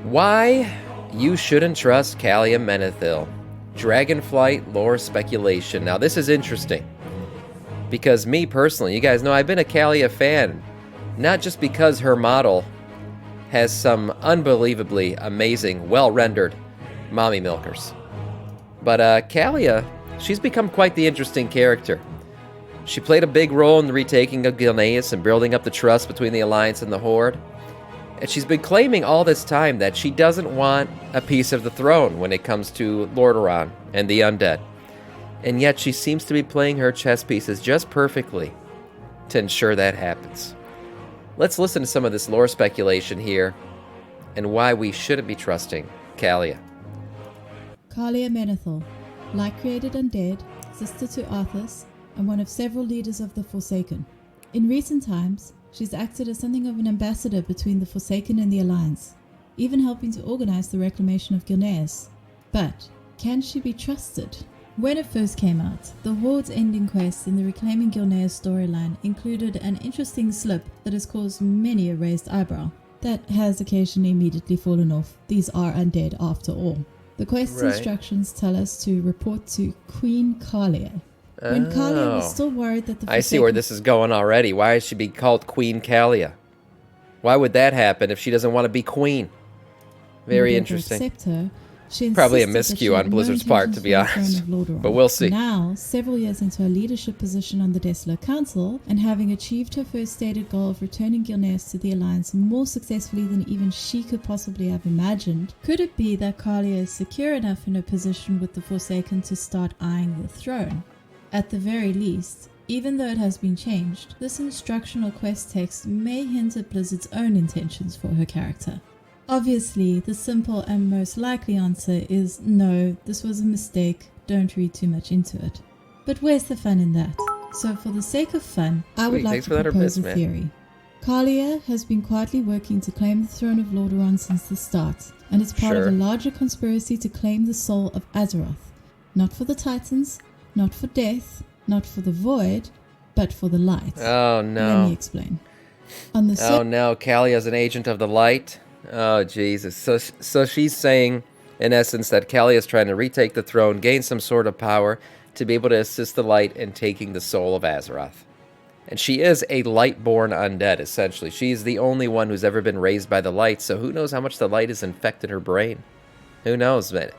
Why you shouldn't trust Calia Menethil. Dragonflight lore speculation. Now this is interesting. Because me personally, you guys know I've been a Calia fan. Not just because her model has some unbelievably amazing, well-rendered mommy milkers. But Calia, she's become quite the interesting character. She played a big role in the retaking of Gilneas and building up the trust between the Alliance and the Horde. And she's been claiming all this time that she doesn't want a piece of the throne when it comes to Lordaeron and the undead. And yet she seems to be playing her chess pieces just perfectly to ensure that happens. Let's listen to some of this lore speculation here and why we shouldn't be trusting Calia. Calia Menethil, light-created undead, sister to Arthas, and one of several leaders of the Forsaken. In recent times, she's acted as something of an ambassador between the Forsaken and the Alliance, even helping to organize the reclamation of Gilneas. But can she be trusted? When it first came out, the Horde's ending quest in the Reclaiming Gilneas storyline included an interesting slip that has caused many a raised eyebrow. That has occasionally immediately fallen off. These are undead after all. The quest's instructions tell us to report to Queen Calia. When Calia was still worried that the Forsaken... I see where this is going already. Why should she be called Queen Calia? Why would that happen if she doesn't want to be queen? Very interesting. Accept her, she probably a insisted miscue on Blizzard's part, to be honest. But we'll see. Now, several years into her leadership position on the Desolate Council, and having achieved her first stated goal of returning Gilneas to the Alliance more successfully than even she could possibly have imagined, could it be that Calia is secure enough in her position with the Forsaken to start eyeing the throne? At the very least, even though it has been changed, this instructional quest text may hint at Blizzard's own intentions for her character. Obviously, the simple and most likely answer is no, this was a mistake, don't read too much into it. But where's the fun in that? So for the sake of fun, I would like to propose a theory. Calia has been quietly working to claim the throne of Lordaeron since the start, and it's part of a larger conspiracy to claim the soul of Azeroth. Not for the Titans, not for death, not for the void, but for the light. Oh no. Let me explain. Oh no, Calia's an agent of the light? Oh Jesus. So she's saying, in essence, that Calia's trying to retake the throne, gain some sort of power to be able to assist the light in taking the soul of Azeroth. And she is a light-born undead, essentially. She's the only one who's ever been raised by the light, so who knows how much the light has infected her brain? Who knows, man?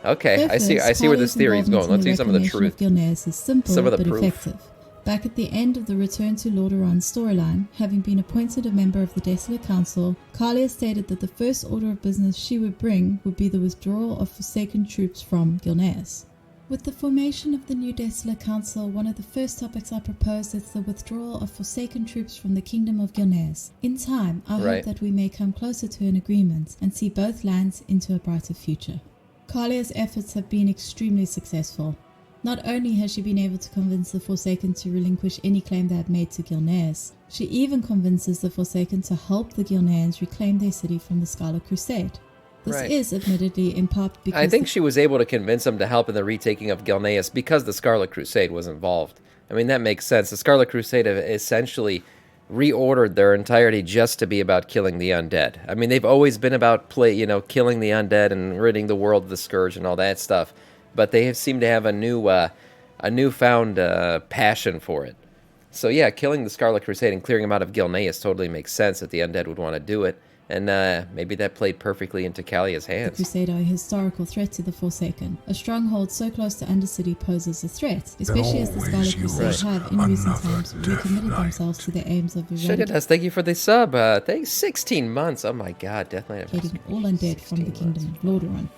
Okay, I see where this theory is going. Let's see some of the truth. Gilneas is simple some of the but proof. effective. Back at the end of the Return to Lordaeron storyline, having been appointed a member of the Desolate Council, Calia stated that the first order of business she would bring would be the withdrawal of Forsaken troops from Gilneas. With the formation of the new Desolate Council, one of the first topics I proposed is the withdrawal of Forsaken troops from the Kingdom of Gilneas. In time, I hope that we may come closer to an agreement and see both lands into a brighter future. Calia's efforts have been extremely successful. Not only has she been able to convince the Forsaken to relinquish any claim they have made to Gilneas, she even convinces the Forsaken to help the Gilneans reclaim their city from the Scarlet Crusade. This is admittedly in part because... I think she was able to convince them to help in the retaking of Gilneas because the Scarlet Crusade was involved. I mean, that makes sense. The Scarlet Crusade have essentially reordered their entirety just to be about killing the undead. I mean, they've always been about killing the undead and ridding the world of the Scourge and all that stuff. But they seem to have a newfound passion for it. So yeah, killing the Scarlet Crusade and clearing them out of Gilneas totally makes sense that the undead would want to do it. And maybe that played perfectly into Calia's hands. The Crusade are a historical threat to the Forsaken. A stronghold so close to Undercity poses a threat, especially as the Scarlet Crusade have, in recent times, recommitted themselves to their aims of eradicating... thank you for the sub. Thanks, 16 months. Oh my god, Death Knight. All undead from the Kingdom of Lordaeron.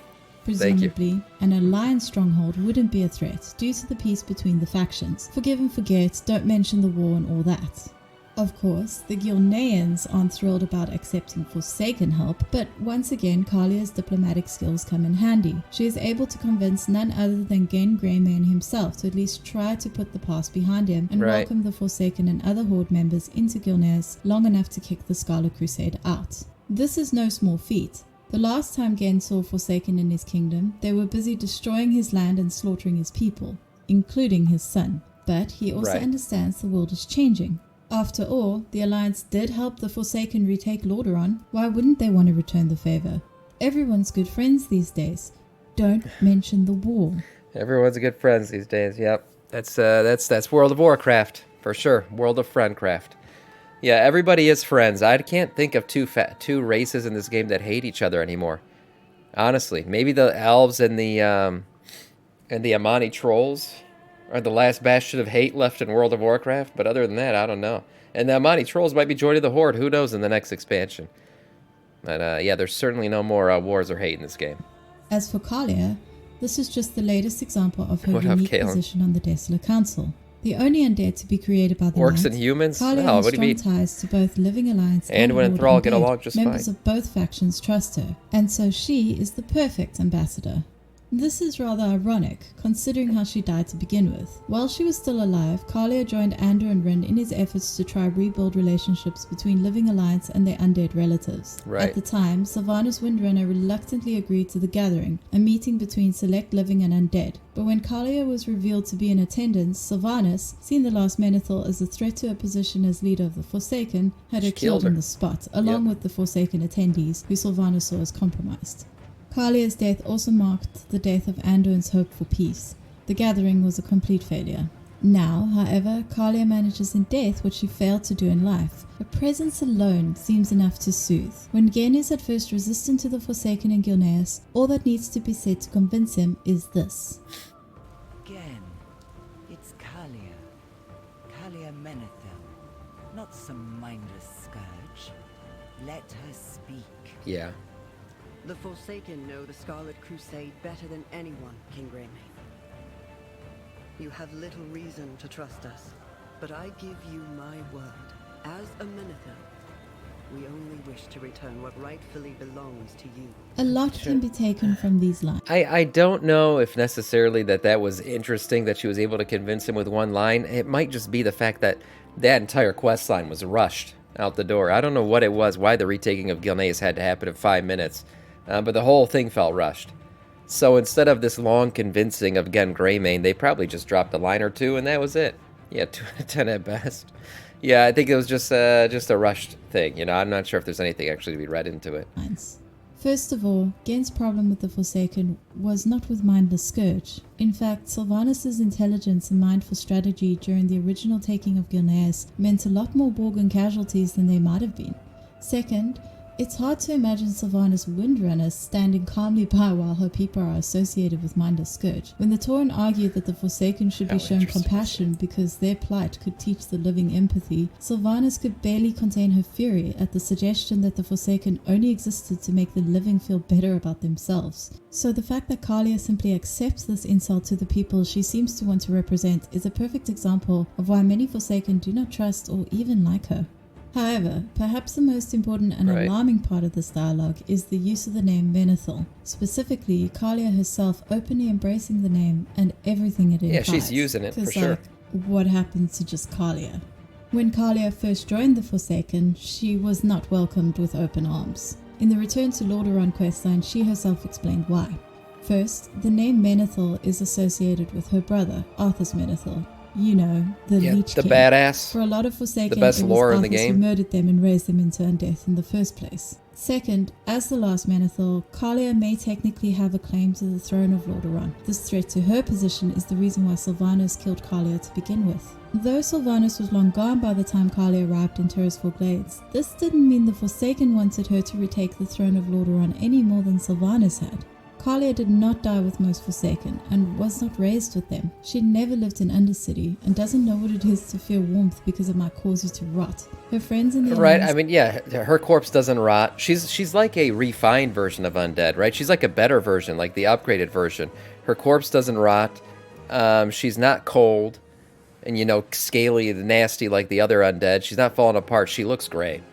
Presumably, an alliance stronghold wouldn't be a threat due to the peace between the factions. Forgive and forget, don't mention the war and all that. Of course, the Gilneans aren't thrilled about accepting Forsaken help, but once again, Calia's diplomatic skills come in handy. She is able to convince none other than Gen Greyman himself to at least try to put the past behind him and welcome the Forsaken and other Horde members into Gilneas long enough to kick the Scarlet Crusade out. This is no small feat. The last time Gen saw Forsaken in his kingdom, they were busy destroying his land and slaughtering his people, including his son. But he also understands the world is changing. After all, the Alliance did help the Forsaken retake Lordaeron. Why wouldn't they want to return the favor? Everyone's good friends these days. Don't mention the war. Everyone's good friends these days. Yep, that's World of Warcraft for sure. World of Friendcraft. Yeah, everybody is friends. I can't think of two races in this game that hate each other anymore. Honestly, maybe the elves and the Amani trolls are the last bastion of hate left in World of Warcraft. But other than that, I don't know. And the Amani trolls might be joining the Horde. Who knows in the next expansion? But yeah, there's certainly no more wars or hate in this game. As for Calia, this is just the latest example of her unique position on the Desolate Council. The only undead to be created by the Orcs Knights, and humans? Calia Oh, has what do you strong mean? ties to both Living Alliance And and when Horde Thrall undead. get along just Members fine. of both factions trust her, and so she is the perfect ambassador. This is rather ironic, considering how she died to begin with. While she was still alive, Calia joined Andor and Rin in his efforts to try rebuild relationships between Living Alliance and their undead relatives. Right. At the time, Sylvanas Windrunner reluctantly agreed to the Gathering, a meeting between select living and undead. But when Calia was revealed to be in attendance, Sylvanas, seeing the last Menethil as a threat to her position as leader of the Forsaken, had her killed on the spot, along with the Forsaken attendees, who Sylvanas saw as compromised. Calia's death also marked the death of Anduin's hope for peace. The Gathering was a complete failure. Now, however, Calia manages in death what she failed to do in life. Her presence alone seems enough to soothe. When Gen is at first resistant to the Forsaken and Gilneas, all that needs to be said to convince him is this. Gen, it's Calia. Calia Menethil, not some mindless scourge. Let her speak. Yeah. The Forsaken know the Scarlet Crusade better than anyone, King Greymane. You have little reason to trust us, but I give you my word. As a Menethil, we only wish to return what rightfully belongs to you. A lot can be taken from these lines. I don't know if necessarily that was interesting that she was able to convince him with one line. It might just be the fact that that entire quest line was rushed out the door. I don't know what it was, why the retaking of Gilneas had to happen in 5 minutes. But the whole thing felt rushed. So instead of this long convincing of Gen Greymane, they probably just dropped a line or two, and that was it. Yeah, 2 out of 10 at best. Yeah, I think it was just a rushed thing. You know, I'm not sure if there's anything actually to be read into it. First of all, Gen's problem with the Forsaken was not with mindless scourge. In fact, Sylvanas' intelligence and mindful strategy during the original taking of Gilneas meant a lot more Borghan casualties than they might have been. Second, it's hard to imagine Sylvanas Windrunner standing calmly by while her people are associated with mindless scourge. When the Tauren argued that the Forsaken should be shown compassion because their plight could teach the living empathy, Sylvanas could barely contain her fury at the suggestion that the Forsaken only existed to make the living feel better about themselves. So the fact that Calia simply accepts this insult to the people she seems to want to represent is a perfect example of why many Forsaken do not trust or even like her. However, perhaps the most important and alarming part of this dialogue is the use of the name Menethil. Specifically, Calia herself openly embracing the name and everything it implies. Yeah, she's using it for sure. What happens to just Calia? When Calia first joined the Forsaken, she was not welcomed with open arms. In the Return to Lordaeron questline, she herself explained why. First, the name Menethil is associated with her brother, Arthas Menethil. You know, the Leech King. The badass. For a lot of Forsaken, the best lore in the Arthas game. who murdered them and raised them into undeath in the first place. Second, as the last Menethil, Calia may technically have a claim to the throne of Lordaeron. This threat to her position is the reason why Sylvanas killed Calia to begin with. Though Sylvanas was long gone by the time Calia arrived in Terrasfall Glades, this didn't mean the Forsaken wanted her to retake the throne of Lordaeron any more than Sylvanas had. Calia did not die with most Forsaken, and was not raised with them. She never lived in Undercity, and doesn't know what it is to feel warmth because it might cause you to rot. Her friends in the Right, I mean, yeah, her corpse doesn't rot. She's like a refined version of Undead, right? She's like a better version, like the upgraded version. Her corpse doesn't rot. She's not cold, and, you know, scaly and nasty like the other Undead. She's not falling apart. She looks great.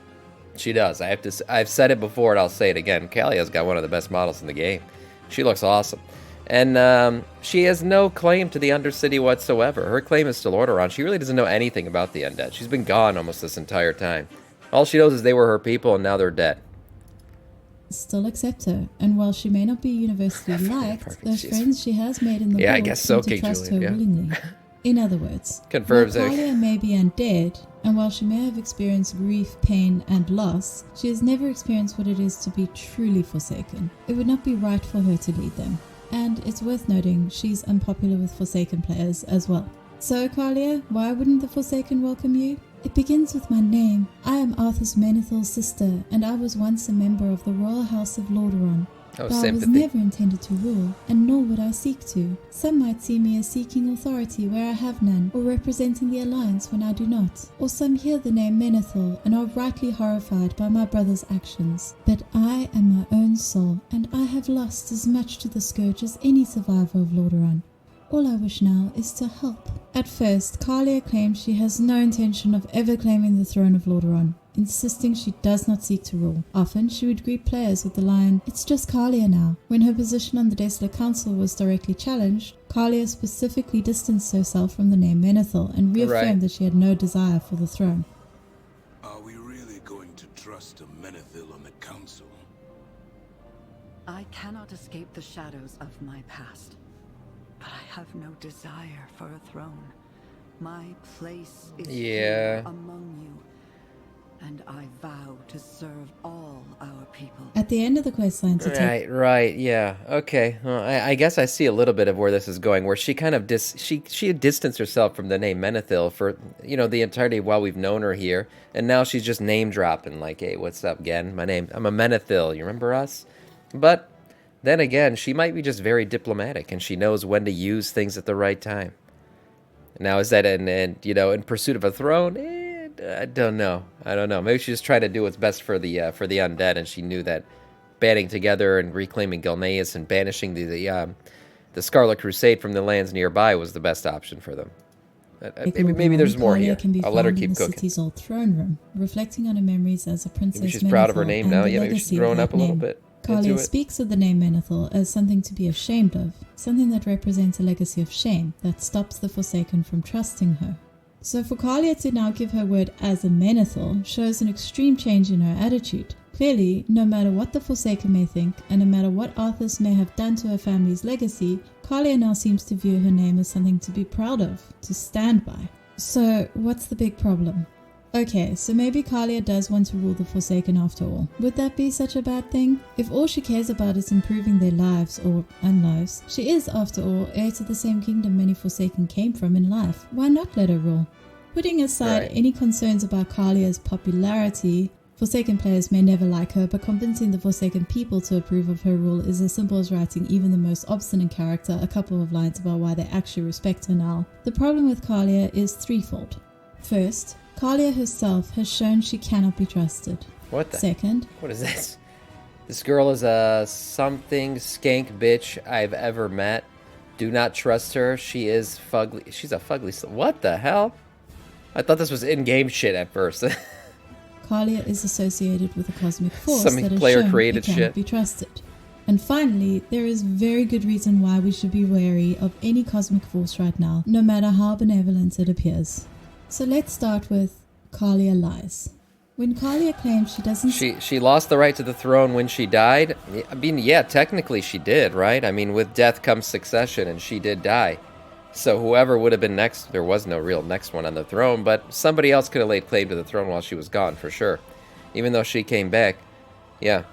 She does. I've said it before, and I'll say it again. Calia's got one of the best models in the game. She looks awesome. And she has no claim to the Undercity whatsoever. Her claim is to Lordaeron. She really doesn't know anything about the Undead. She's been gone almost this entire time. All she knows is they were her people and now they're dead. Still accept her, and while she may not be universally liked, the friends she has made in the world I guess so, seem to King trust Julian, her willingly. In other words, Confirms while it. Calia may be undead, and while she may have experienced grief, pain, and loss, she has never experienced what it is to be truly forsaken. It would not be right for her to lead them. And it's worth noting, she's unpopular with Forsaken players as well. So, Calia, why wouldn't the Forsaken welcome you? It begins with my name. I am Arthas Menethil's sister, and I was once a member of the Royal House of Lordaeron. Oh, But I was sympathy. never intended to rule, and nor would I seek to. Some might see me as seeking authority where I have none, or representing the Alliance when I do not. Or some hear the name Menethil and are rightly horrified by my brother's actions. But I am my own soul, and I have lost as much to the Scourge as any survivor of Lordaeron. All I wish now is to help. At first, Calia claims she has no intention of ever claiming the throne of Lordaeron, insisting she does not seek to rule. Often, she would greet players with the line, "It's just Calia now." When her position on the Desolate Council was directly challenged, Calia specifically distanced herself from the name Menethil and reaffirmed that she had no desire for the throne. Are we really going to trust a Menethil on the council? I cannot escape the shadows of my past, but I have no desire for a throne. My place is here among you, and I vow to serve all our people. At the end of the questline to take Right, yeah. Okay. Well, I guess I see a little bit of where this is going, where she kind of she had distanced herself from the name Menethil for, the entirety while we've known her here, and now she's just name dropping like, "Hey, what's up, Gen? I'm a Menethil. You remember us?" But then again, she might be just very diplomatic, and she knows when to use things at the right time. Now, is that in pursuit of a throne? I don't know. Maybe she's just trying to do what's best for the undead, and she knew that banding together and reclaiming Gilneas and banishing the Scarlet Crusade from the lands nearby was the best option for them. Maybe there's more Calia here. can be I'll let her found in keep the cooking. city's old throne room, reflecting on her memories as a princess. Maybe she's proud of her Menethil name and now. the Yeah, maybe she's legacy of grown that up a little name. bit. Into Calia it. speaks of the name Menethil as something to be ashamed of, something that represents a legacy of shame that stops the Forsaken from trusting her. So for Calia to now give her word as a Menethil shows an extreme change in her attitude. Clearly, no matter what the Forsaken may think, and no matter what Arthas may have done to her family's legacy, Calia now seems to view her name as something to be proud of, to stand by. So, what's the big problem? Okay, so maybe Calia does want to rule the Forsaken after all. Would that be such a bad thing? If all she cares about is improving their lives, or unlives, she is, after all, heir to the same kingdom many Forsaken came from in life. Why not let her rule? Putting aside any concerns about Calia's popularity, Forsaken players may never like her, but convincing the Forsaken people to approve of her rule is as simple as writing even the most obstinate character a couple of lines about why they actually respect her now. The problem with Calia is threefold. First, Calia herself has shown she cannot be trusted. What the? Second, What is this? This girl is a something skank bitch I've ever met. Do not trust her. She is fugly. She's a fugly. What the hell? I thought this was in-game shit at first. Calia is associated with a cosmic force Some that has player shown created it cannot shit. be trusted. And finally, there is very good reason why we should be wary of any cosmic force right now, no matter how benevolent it appears. So let's start with Calia lies. When Calia claims she doesn't... She lost the right to the throne when she died? I mean, yeah, technically she did, right? I mean, with death comes succession, and she did die. So whoever would have been next, there was no real next one on the throne, but somebody else could have laid claim to the throne while she was gone, for sure. Even though she came back. Yeah.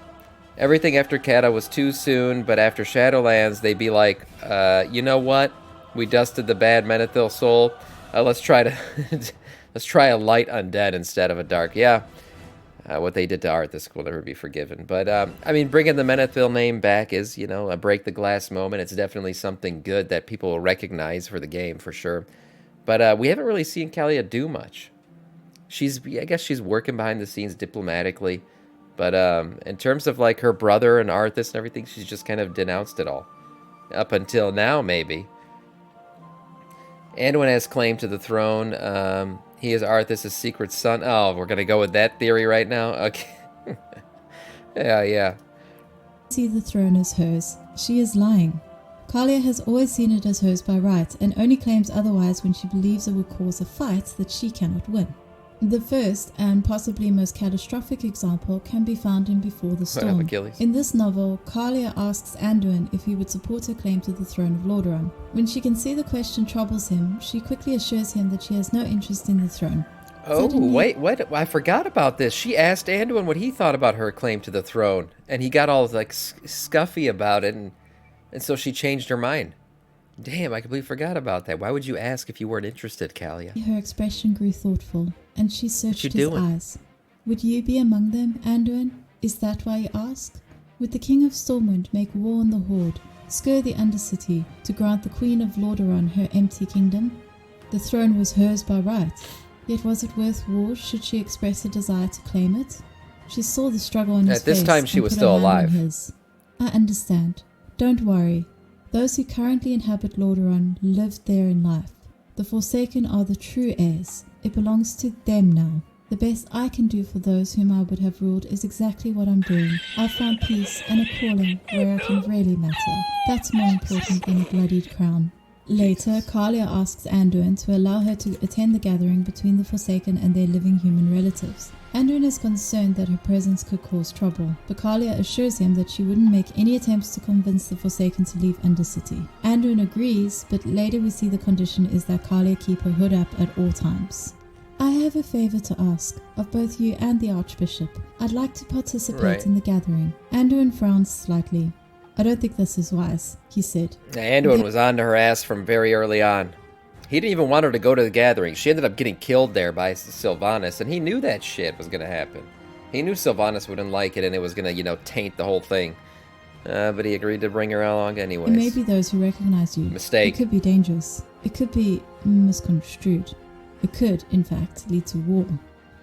Everything after Cata was too soon, but after Shadowlands, they'd be like, you know what? We dusted the bad Menethil soul. Let's try to... let's try a light undead instead of a dark. Yeah. What they did to Arthas will never be forgiven. But, I mean, bringing the Menethil name back is, a break the glass moment. It's definitely something good that people will recognize for the game, for sure. But we haven't really seen Calia do much. I guess she's working behind the scenes diplomatically. But in terms of, like, her brother and Arthas and everything, she's just kind of denounced it all. Up until now, maybe. Anduin has claim to the throne. He is Arthas' secret son. Oh, we're going to go with that theory right now? Okay. Yeah. see the throne as hers. She is lying. Calia has always seen it as hers by right, and only claims otherwise when she believes it would cause a fight that she cannot win. The first and possibly most catastrophic example can be found in Before the Storm. Achilles. In this novel, Calia asks Anduin if he would support her claim to the throne of Lordaeron. When she can see the question troubles him, she quickly assures him that she has no interest in the throne. Oh, Suddenly- wait, what? I forgot about this. She asked Anduin what he thought about her claim to the throne, and he got all, like, scuffy about it, and so she changed her mind. Damn, I completely forgot about that. Why would you ask if you weren't interested, Calia? Her expression grew thoughtful, and she searched you his doing? eyes. Would you be among them, Anduin? Is that why you ask? Would the King of Stormwind make war on the Horde, scur the Undercity, to grant the Queen of Lordaeron her empty kingdom? The throne was hers by right, yet was it worth war should she express a desire to claim it? She saw the struggle on his At this face time, she and was put still her hand on alive. his. I understand. Don't worry. Those who currently inhabit Lordaeron lived there in life. The Forsaken are the true heirs. It belongs to them now. The best I can do for those whom I would have ruled is exactly what I'm doing. I've found peace and a calling where I can really matter. That's more important than a bloodied crown. Later, Calia asks Anduin to allow her to attend the gathering between the Forsaken and their living human relatives. Anduin is concerned that her presence could cause trouble, but Calia assures him that she wouldn't make any attempts to convince the Forsaken to leave Undercity. Anduin agrees, but later we see the condition is that Calia keep her hood up at all times. I have a favor to ask, of both you and the Archbishop. I'd like to participate Right. in the gathering. Anduin frowns slightly. I don't think this is wise, he said. Anduin was on to her ass from very early on. He didn't even want her to go to the gathering. She ended up getting killed there by Sylvanas, and he knew that shit was going to happen. He knew Sylvanas wouldn't like it, and it was going to, taint the whole thing. But he agreed to bring her along anyways. It may be those who recognize you. Mistake. It could be dangerous. It could be misconstrued. It could, in fact, lead to war.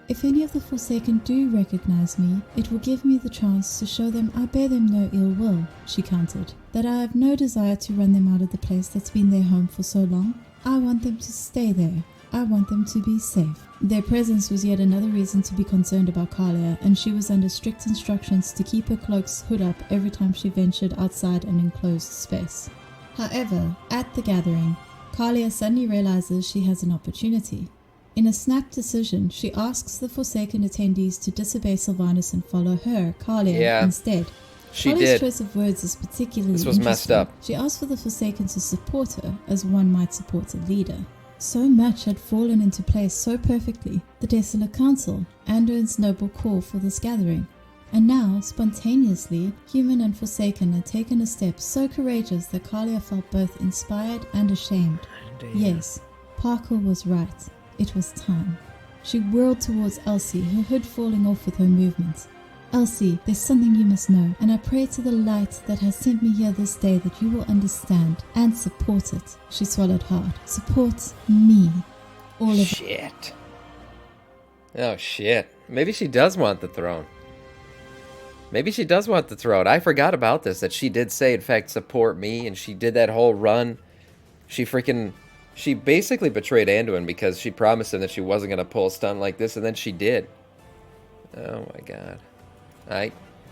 If any of the Forsaken do recognize me, it will give me the chance to show them I bear them no ill will, she countered. That I have no desire to run them out of the place that's been their home for so long. I want them to stay there. I want them to be safe. Their presence was yet another reason to be concerned about Calia, and she was under strict instructions to keep her cloak's hood up every time she ventured outside an enclosed space. However, at the gathering, Calia suddenly realizes she has an opportunity. In a snap decision, she asks the Forsaken attendees to disobey Sylvanas and follow her, Calia, instead. She Calia's did. choice of words is particularly This was messed interesting. up. She asked for the Forsaken to support her, as one might support a leader. So much had fallen into place so perfectly. The Desolate Council, Anduin's noble call for this gathering. And now, spontaneously, human and Forsaken had taken a step so courageous that Calia felt both inspired and ashamed. Yes, Parker was right. It was time. She whirled towards Elsie, her hood falling off with her movement. Elsie, there's something you must know, and I pray to the light that has sent me here this day that you will understand and support it. She swallowed hard. Support me. All of it. Shit. Oh, shit. Maybe she does want the throne. Maybe she does want the throne. I forgot about this, that she did say, in fact, support me, and she did that whole run. She basically betrayed Anduin because she promised him that she wasn't going to pull a stunt like this, and then she did. Oh, my God.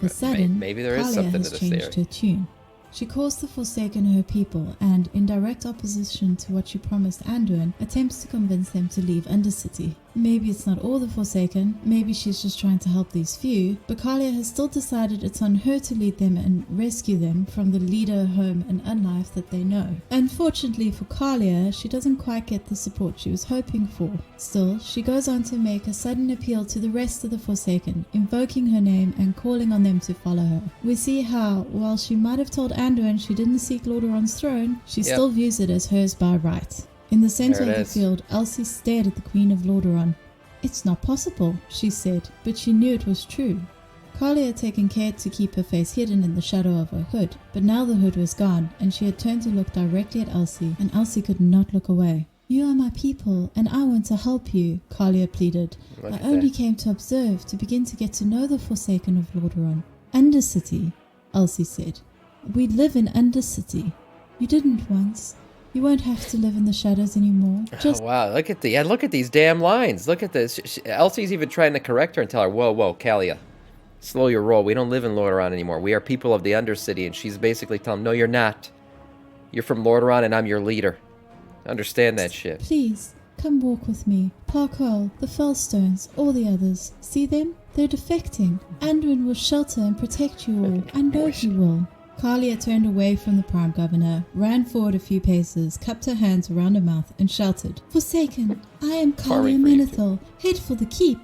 The sudden, maybe there is Calia something has to this changed theory. her tune. She calls the Forsaken her people and, in direct opposition to what she promised Anduin, attempts to convince them to leave Undercity. Maybe it's not all the Forsaken, maybe she's just trying to help these few, but Calia has still decided it's on her to lead them and rescue them from the leader, home and unlife that they know. Unfortunately for Calia, she doesn't quite get the support she was hoping for. Still, she goes on to make a sudden appeal to the rest of the Forsaken, invoking her name and calling on them to follow her. We see how, while she might have told Anduin she didn't seek Lordaeron's throne, she still views it as hers by right. In the center of the field, Elsie stared at the Queen of Lordaeron. It's not possible, she said, but she knew it was true. Calia had taken care to keep her face hidden in the shadow of her hood, but now the hood was gone, and she had turned to look directly at Elsie, and Elsie could not look away. You are my people, and I want to help you, Calia pleaded. I only came to observe, to begin to get to know the Forsaken of Lordaeron. Undercity, Elsie said. We live in Undercity. You didn't once. You won't have to live in the shadows anymore. Just Oh, wow, look at these damn lines. Look at this. Elsie's even trying to correct her and tell her, whoa, Calia, slow your roll. We don't live in Lordaeron anymore. We are people of the Undercity. And she's basically telling him, no, you're not. You're from Lordaeron and I'm your leader. Understand that shit. please, come walk with me. Parkol, the Fellstones, all the others. See them? They're defecting. Anduin will shelter and protect you all. I know he will. Calia turned away from the Prime Governor, ran forward a few paces, cupped her hands around her mouth, and shouted, Forsaken, I am Calia Menethil, head for the keep.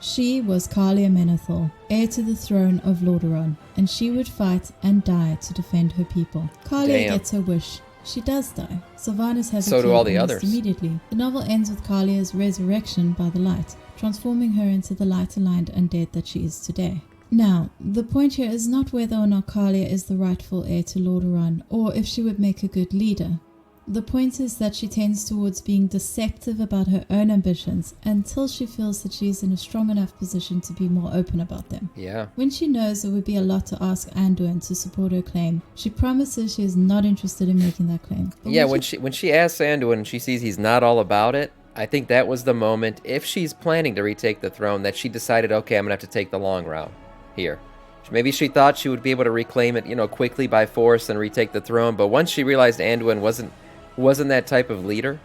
She was Calia Menethil, heir to the throne of Lordaeron, and she would fight and die to defend her people. Calia gets her wish. She does die. Sylvanas has So do all the others. Immediately. The novel ends with Calia's resurrection by the light, transforming her into the light-aligned undead that she is today. Now, the point here is not whether or not Calia is the rightful heir to Lordaeron, or if she would make a good leader. The point is that she tends towards being deceptive about her own ambitions until she feels that she is in a strong enough position to be more open about them. Yeah. When she knows it would be a lot to ask Anduin to support her claim, she promises she is not interested in making that claim. But Yeah, when she asks Anduin and she sees he's not all about it, I think that was the moment, if she's planning to retake the throne, that she decided, okay, I'm going to have to take the long route here. Maybe she thought she would be able to reclaim it, quickly by force and retake the throne, but once she realized Anduin wasn't that type of leader,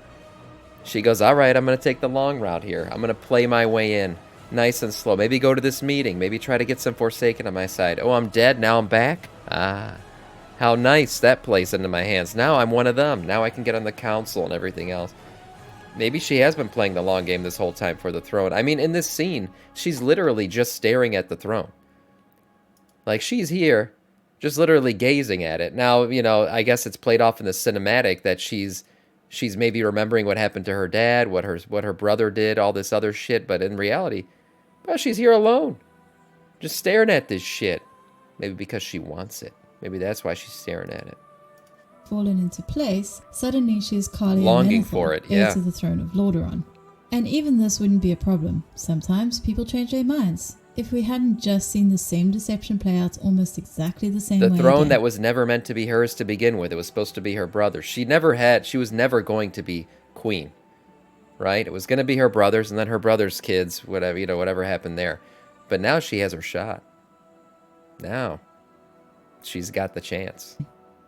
she goes, all right, I'm going to take the long route here. I'm going to play my way in, nice and slow. Maybe go to this meeting. Maybe try to get some Forsaken on my side. Oh, I'm dead. Now I'm back? Ah, how nice that plays into my hands. Now I'm one of them. Now I can get on the council and everything else. Maybe she has been playing the long game this whole time for the throne. I mean, in this scene, she's literally just staring at the throne. Like, she's here, just literally gazing at it. Now, I guess it's played off in the cinematic that she's maybe remembering what happened to her dad, what her brother did, all this other shit. But in reality, well, she's here alone, just staring at this shit. Maybe because she wants it. Maybe that's why she's staring at it. Fallen into place, suddenly she is Calia longing Menethil, for it, heir to the throne of Lordaeron. And even this wouldn't be a problem. Sometimes people change their minds. If we hadn't just seen the same deception play out almost exactly the same way The throne again. that was never meant to be hers to begin with. It was supposed to be her brother. She was never going to be queen, right? It was going to be her brother's and then her brother's kids, whatever happened there. But now she has her shot. Now she's got the chance.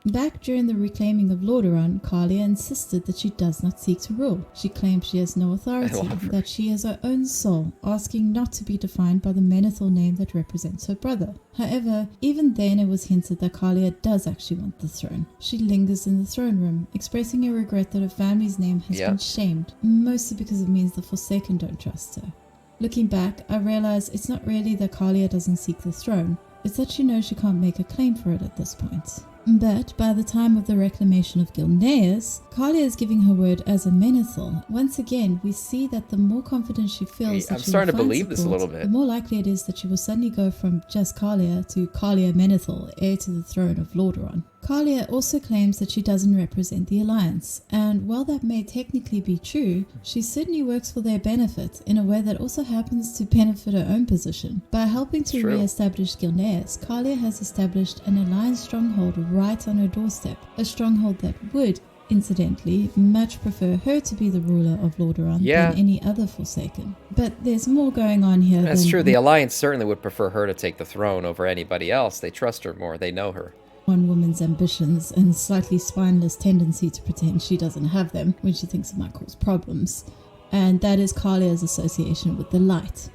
Back during the reclaiming of Lordaeron, Calia insisted that she does not seek to rule. She claimed she has no authority, that she is her own soul, asking not to be defined by the Menethil name that represents her brother. However, even then it was hinted that Calia does actually want the throne. She lingers in the throne room, expressing a regret that her family's name has been shamed, mostly because it means the Forsaken don't trust her. Looking back, I realize it's not really that Calia doesn't seek the throne, it's that she knows she can't make a claim for it at this point. But by the time of the reclamation of Gilneas, Calia is giving her word as a Menethil. Once again, we see that the more confident she feels that I'm she starting to will find believe this a support, little bit. the more likely it is that she will suddenly go from just Calia to Calia Menethil, heir to the throne of Lordaeron. Calia also claims that she doesn't represent the Alliance, and while that may technically be true, she certainly works for their benefit in a way that also happens to benefit her own position. By helping to re-establish Gilneas, Calia has established an Alliance stronghold right on her doorstep, a stronghold that would, incidentally, much prefer her to be the ruler of Lordaeron than any other Forsaken. But there's more going on here. That's true. The Alliance certainly would prefer her to take the throne over anybody else. They trust her more. They know her. One woman's ambitions and slightly spineless tendency to pretend she doesn't have them when she thinks it might cause problems. And that is Calia's association with the light.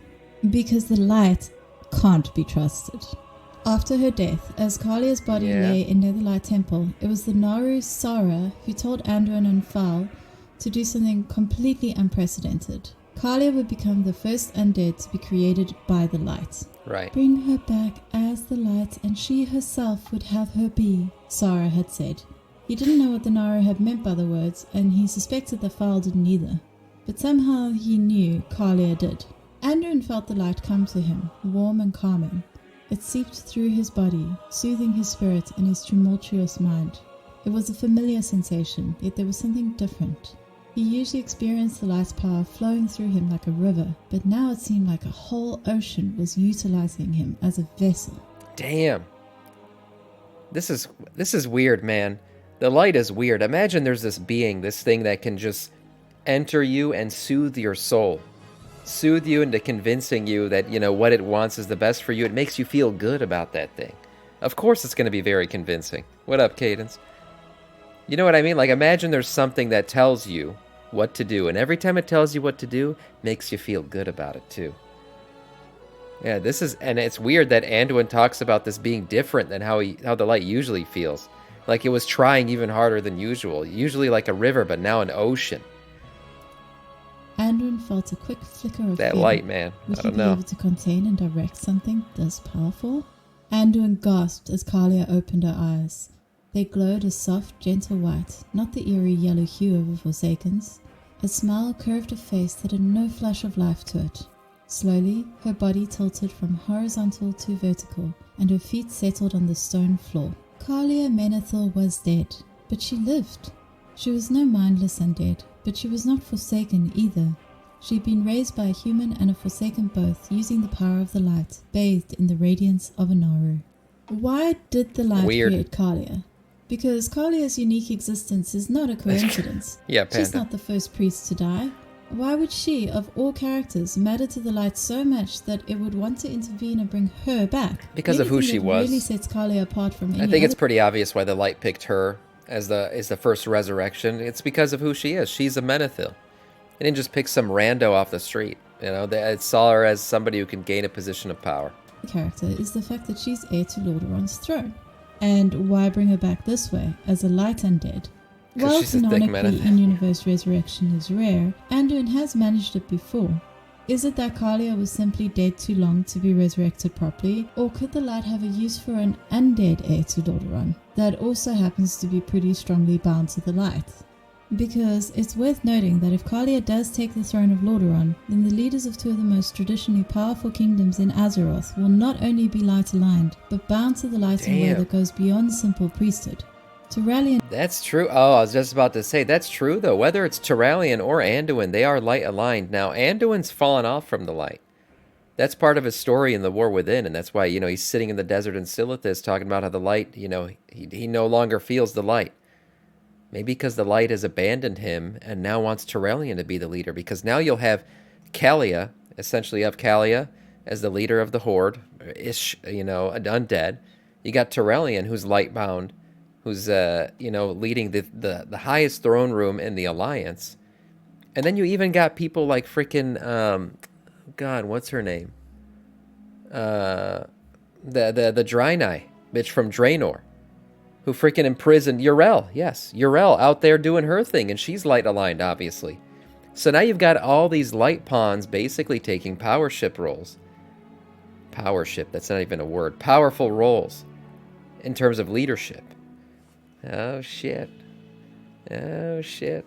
Because the light can't be trusted. After her death, as Calia's body lay in Netherlight Temple, it was the Naru Sara who told Anduin and Fal to do something completely unprecedented. Calia would become the first undead to be created by the light. Right. Bring her back as the light, and she herself would have her be, Sara had said. He didn't know what the Naru had meant by the words, and he suspected that Fal didn't either. But somehow he knew Calia did. Anduin felt the light come to him, warm and calming. It seeped through his body, soothing his spirit and his tumultuous mind. It was a familiar sensation, yet there was something different. He usually experienced the light's power flowing through him like a river, but now it seemed like a whole ocean was utilizing him as a vessel. Damn. This is weird, man. The light is weird. Imagine there's this being, this thing that can just enter you and soothe your soul. Soothe you into convincing you that, what it wants is the best for you. It makes you feel good about that thing. Of course it's going to be very convincing. What up, Cadence? You know what I mean? Like, imagine there's something that tells you, what to do. And every time it tells you what to do, makes you feel good about it too. Yeah, this is, and it's weird that Anduin talks about this being different than how the light usually feels. Like it was trying even harder than usual. Usually like a river, but now an ocean. Anduin felt a quick flicker of That fear. light, man. Would I he don't be know. able to contain and direct something this powerful? Anduin gasped as Calia opened her eyes. They glowed a soft, gentle white, not the eerie yellow hue of a Forsaken's. A smile curved her face that had no flash of life to it. Slowly, her body tilted from horizontal to vertical, and her feet settled on the stone floor. Calia Menethil was dead, but she lived. She was no mindless undead, but she was not Forsaken either. She'd been raised by a human and a Forsaken both, using the power of the light, bathed in the radiance of a Naru. Why did the light Weird. create Calia? Because Kalia's unique existence is not a coincidence. Yeah, She's Panda. not the first priest to die. Why would she, of all characters, matter to the light so much that it would want to intervene and bring her back? Because of who Anything she that was. really sets Calia apart from any I think it's other pretty obvious why the light picked her as the first resurrection. It's because of who she is. She's a Menethil. They didn't just pick some rando off the street. You know, they saw her as somebody who can gain a position of power. character is the fact that she's heir to Lordaeron's throne. And why bring her back this way, as a light undead? 'Cause While she's a thick canonically Menethil. in-universe resurrection is rare, Anduin has managed it before. Is it that Calia was simply dead too long to be resurrected properly, or could the light have a use for an undead heir to Lordaeron that also happens to be pretty strongly bound to the light? Because it's worth noting that if Calia does take the throne of Lordaeron, then the leaders of two of the most traditionally powerful kingdoms in Azeroth will not only be light-aligned, but bound to the light in a way Damn. that goes beyond simple priesthood. Turalian That's true. Oh, I was just about to say, that's true, though. Whether it's Turalian or Anduin, they are light-aligned. Now, Anduin's fallen off from the light. That's part of his story in the War Within, and that's why, he's sitting in the desert in Silithus talking about how the light, he no longer feels the light. Maybe because the light has abandoned him and now wants Turalian to be the leader, because now you'll have Calia, essentially of Calia, as the leader of the Horde, an undead. You got Turalian, who's light-bound, who's, leading the highest throne room in the Alliance. And then you even got people like freaking, God, what's her name? The Draenei bitch from Draenor, who freaking imprisoned Yrel. Yes, Yrel out there doing her thing, and she's light-aligned, obviously. So now you've got all these light pawns basically taking power ship roles. Power ship, that's not even a word. Powerful roles in terms of leadership. Oh, shit. Oh, shit.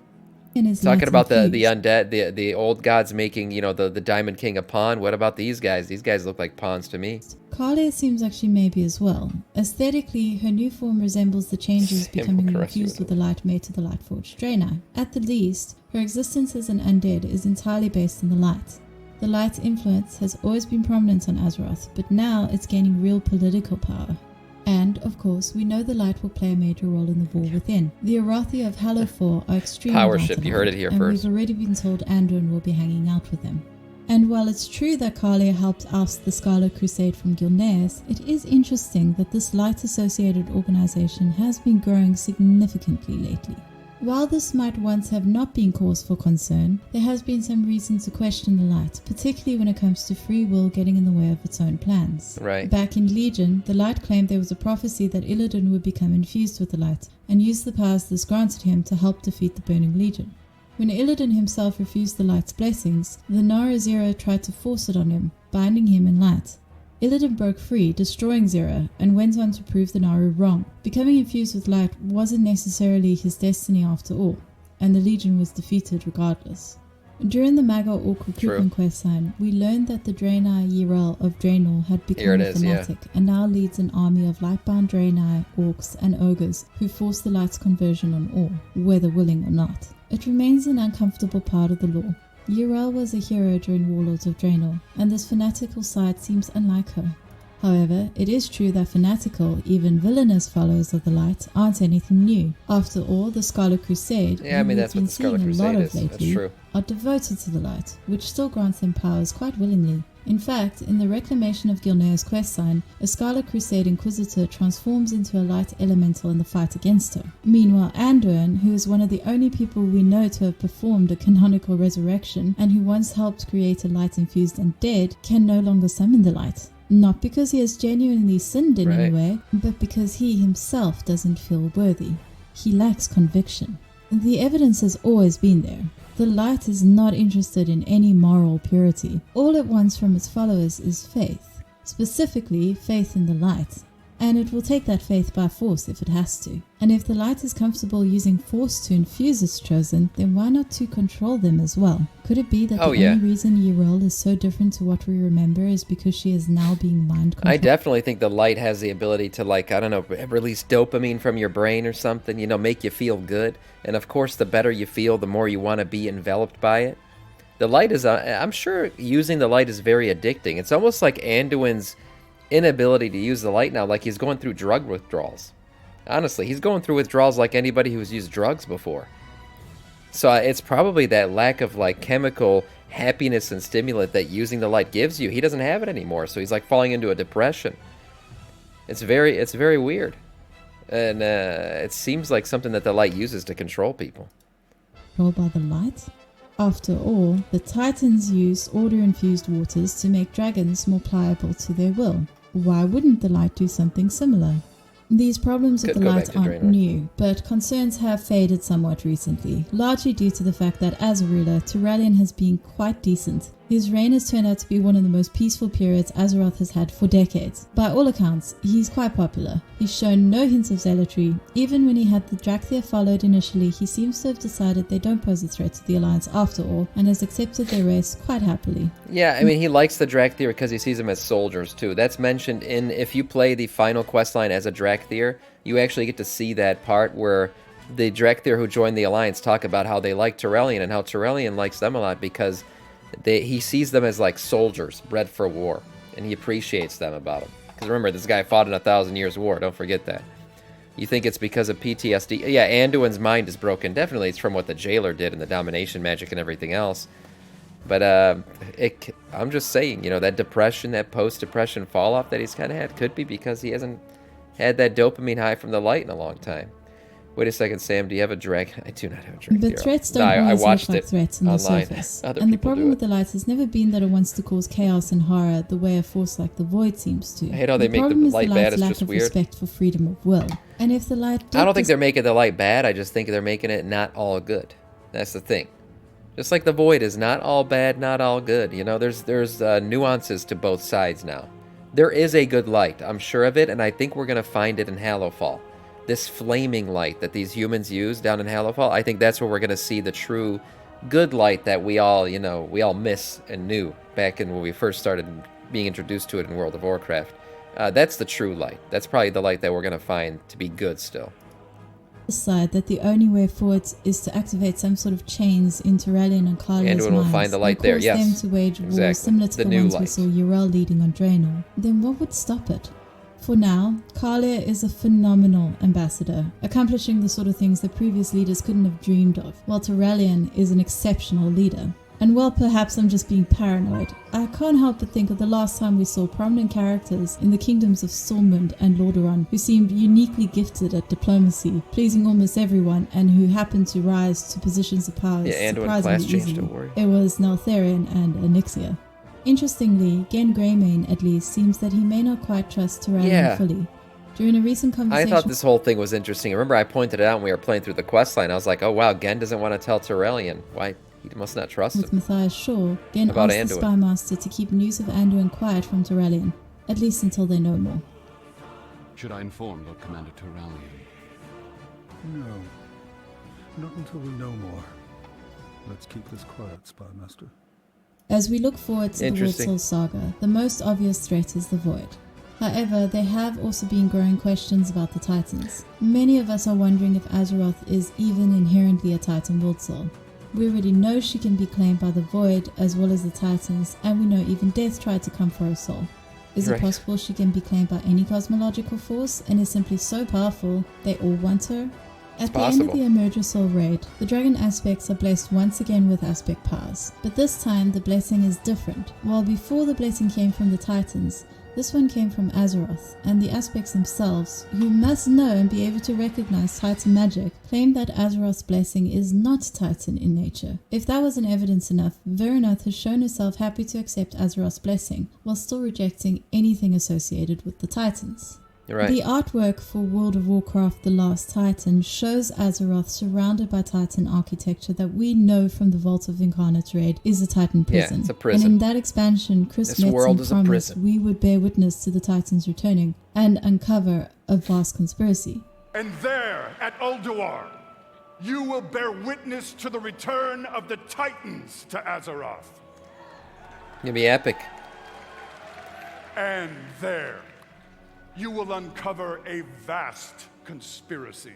is Talking light about the infused. undead, the old gods making, the Diamond King a pawn. What about these guys? These guys look like pawns to me. Calia seems like she may be as well. Aesthetically, her new form resembles the changes Same becoming aggressive infused with the light made to the Lightforged Draenei. At the least, her existence as an undead is entirely based on the light. The light's influence has always been prominent on Azeroth, but now it's gaining real political power. And, of course, we know the light will play a major role in the War Within. The Arathi of Halofor are extremely Power ship, you heard it light-aligned, here and first. we've already been told Anduin will be hanging out with them. And while it's true that Calia helped oust the Scarlet Crusade from Gilneas, it is interesting that this light-associated organization has been growing significantly lately. While this might once have not been cause for concern, there has been some reason to question the light, particularly when it comes to free will getting in the way of its own plans. Right. Back in Legion, the light claimed there was a prophecy that Illidan would become infused with the light, and use the powers this granted him to help defeat the Burning Legion. When Illidan himself refused the light's blessings, the Nara Zero tried to force it on him, binding him in light. Illidan broke free, destroying Zero, and went on to prove the Naru wrong. Becoming infused with light wasn't necessarily his destiny after all, and the Legion was defeated regardless. During the Magar Orc recruitment questline, we learned that the Draenei Yrel of Draenor had Here it become a is, yeah. fanatic and now leads an army of lightbound Draenei, orcs, and ogres who force the light's conversion on all, whether willing or not. It remains an uncomfortable part of the lore. Yrel was a hero during Warlords of Draenor, and this fanatical side seems unlike her. However, it is true that fanatical, even villainous followers of the light aren't anything new. After all, the Scarlet Crusade, Yeah, I whom mean, we've that's what been the Scarlet seeing a lot Crusade of is. That's lately, true. are devoted to the light, which still grants them powers quite willingly. In fact, in the Reclamation of Gilnea's quest sign, a Scarlet Crusade Inquisitor transforms into a light elemental in the fight against her. Meanwhile, Anduin, who is one of the only people we know to have performed a canonical resurrection and who once helped create a light-infused undead, can no longer summon the light. Not because he has genuinely sinned in any way, but because he himself doesn't feel worthy. He lacks conviction. The evidence has always been there. The light is not interested in any moral purity. All it wants from its followers is faith, specifically faith in the light. And it will take that faith by force if it has to. And if the light is comfortable using force to infuse its chosen, then why not to control them as well? Could it be that the only reason Yrel is so different to what we remember is because she is now being mind controlled? I definitely think the light has the ability to, like, I don't know, release dopamine from your brain or something, you know, make you feel good. And of course, the better you feel, the more you want to be enveloped by it. The light is, I'm sure using the light is very addicting. It's almost like Anduin's inability to use the light now, like he's going through drug withdrawals. Honestly, he's going through withdrawals like anybody who's used drugs before. So it's probably that lack of like chemical happiness and stimulant that using the light gives you. He doesn't have it anymore, so he's like falling into a depression. It's very weird, and it seems like something that the light uses to control people. Controlled by the light? After all, the Titans use order-infused waters to make dragons more pliable to their will. Why wouldn't the light do something similar? These problems with the light aren't new, but concerns have faded somewhat recently, largely due to the fact that as a ruler, Turalyon has been quite decent. His reign has turned out to be one of the most peaceful periods Azeroth has had for decades. By all accounts, he's quite popular. He's shown no hints of zealotry. Even when he had the Drakthir followed initially, he seems to have decided they don't pose a threat to the Alliance after all, and has accepted their race quite happily. Yeah, I mean, he likes the Drakthir because he sees them as soldiers too. That's mentioned in, if you play the final questline as a Drakthir, you actually get to see that part where the Drakthir who joined the Alliance talk about how they like Turalyon and how Turalyon likes them a lot because he sees them as like soldiers bred for war, and he appreciates them about them. Because remember, this guy fought in 1,000 years war. Don't forget that. You think it's because of PTSD? Yeah, Anduin's mind is broken. Definitely, it's from what the jailer did and the domination magic and everything else. But I'm just saying, you know, that depression, that post-depression fall-off that he's kind of had could be because he hasn't had that dopamine high from the light in a long time. Wait a second, Sam. Do you have a drag? I do not have a drag. But threats don't always look like threats on the surface. And the problem with the light has never been that it wants to cause chaos and horror the way a force like the Void seems to. I hate how they make the light bad. It's just weird. Respect for freedom of will. And if the light, I don't think they're making the light bad. I just think they're making it not all good. That's the thing. Just like the Void is not all bad, not all good. You know, there's nuances to both sides now. There is a good light. I'm sure of it, and I think we're gonna find it in Hallowfall. This flaming light that these humans use down in Hallowfall, I think that's where we're going to see the true good light that we all, you know, we all miss and knew back in when we first started being introduced to it in World of Warcraft. That's the true light. That's probably the light that we're going to find to be good still. Decide that the only way forward is to activate some sort of chains in Turalyon and Calia's Anduin will find the light there, yes. Them to wage war similar to the ones we saw Yrel leading on Draenor. Then what would stop it? For now, Calia is a phenomenal ambassador, accomplishing the sort of things that previous leaders couldn't have dreamed of, while Turalyon is an exceptional leader. And while perhaps I'm just being paranoid, I can't help but think of the last time we saw prominent characters in the kingdoms of Stormwind and Lordaeron who seemed uniquely gifted at diplomacy, pleasing almost everyone, and who happened to rise to positions of power surprisingly easily. It was Neltharion and Onyxia. Interestingly, Gen Greymane, at least, seems that he may not quite trust Turalyon fully. During a recent conversation... I thought this whole thing was interesting. Remember, I pointed it out when we were playing through the questline. I was like, oh wow, Gen doesn't want to tell Turalyon. Why? He must not trust him. With Matthias Shaw, Gen asked the Spy Master to keep news of Anduin quiet from Turalyon, at least until they know more. Should I inform Lord Commander Turalyon? No. Not until we know more. Let's keep this quiet, Spy Master. As we look forward to the Wordsoul saga, the most obvious threat is the Void. However, there have also been growing questions about the Titans. Many of us are wondering if Azeroth is even inherently a Titan Wordsoul. We already know she can be claimed by the Void as well as the Titans, and we know even Death tried to come for her soul. Is it possible she can be claimed by any cosmological force and is simply so powerful they all want her? At the possible. end of the Emerger raid, the dragon aspects are blessed once again with aspect powers, but this time the blessing is different. While before the blessing came from the Titans, this one came from Azeroth, and the aspects themselves, who must know and be able to recognize Titan magic, claim that Azeroth's blessing is not Titan in nature. If that wasn't evidence enough, Verinoth has shown herself happy to accept Azeroth's blessing, while still rejecting anything associated with the Titans. Right. The artwork for World of Warcraft The Last Titan shows Azeroth surrounded by Titan architecture that we know from the Vault of Incarnates raid is a Titan prison. Yeah, it's a prison. And in that expansion, Chris This world is Metzen a promised prison. we would bear witness to the Titans returning and uncover a vast conspiracy. And there, at Ulduar, you will bear witness to the return of the Titans to Azeroth. Gonna be epic. And there, you will uncover a vast conspiracy.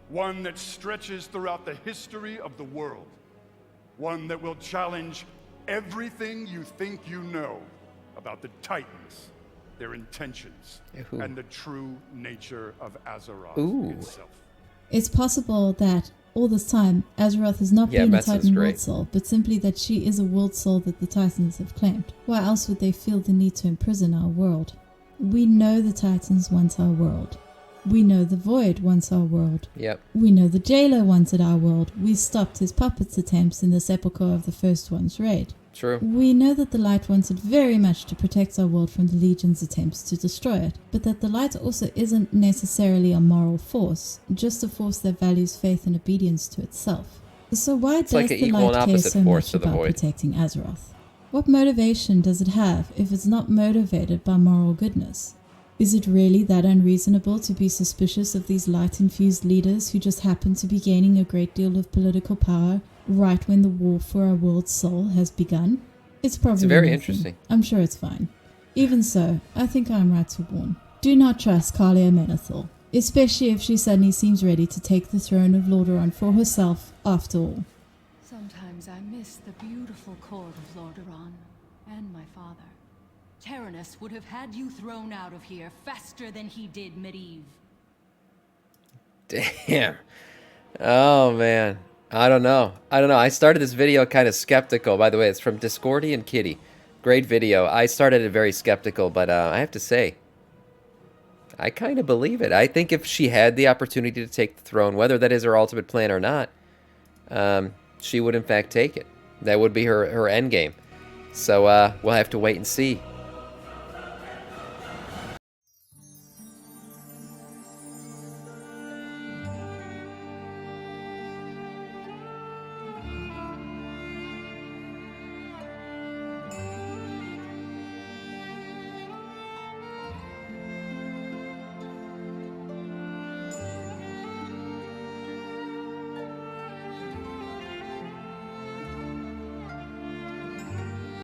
One that stretches throughout the history of the world. One that will challenge everything you think you know about the Titans, their intentions, Ooh. and the true nature of Azeroth Ooh. itself. It's possible that all this time Azeroth has not been a Metzen's Titan great. world soul, but simply that she is a world soul that the Titans have claimed. Why else would they feel the need to imprison our world? We know the Titans want our world. We know the Void wants our world. Yep. We know the Jailer wanted our world. We stopped his puppets attempts in the sepulchre of the First One's raid. True. We know that the Light wanted very much to protect our world from the Legion's attempts to destroy it, but that the Light also isn't necessarily a moral force, just a force that values faith and obedience to itself. So why does like an the equal and Light care opposite so force much to the about Void. protecting Azeroth? What motivation does it have if it's not motivated by moral goodness? Is it really that unreasonable to be suspicious of these light-infused leaders who just happen to be gaining a great deal of political power right when the war for our world's soul has begun? It's probably very nothing. interesting. I'm sure it's fine. Even so, I think I am right to warn. Do not trust Calia Menethil, especially if she suddenly seems ready to take the throne of Lordaeron for herself after all. Sometimes I miss the beautiful court of Lordaeron and my father. Tyrannus would have had you thrown out of here faster than he did Medivh. Damn. Oh, man. I don't know. I started this video kind of skeptical. By the way, it's from Discordian Kitty. Great video. I started it very skeptical, but I have to say, I kind of believe it. I think if she had the opportunity to take the throne, whether that is her ultimate plan or not, she would in fact take it. That would be her end game. So we'll have to wait and see.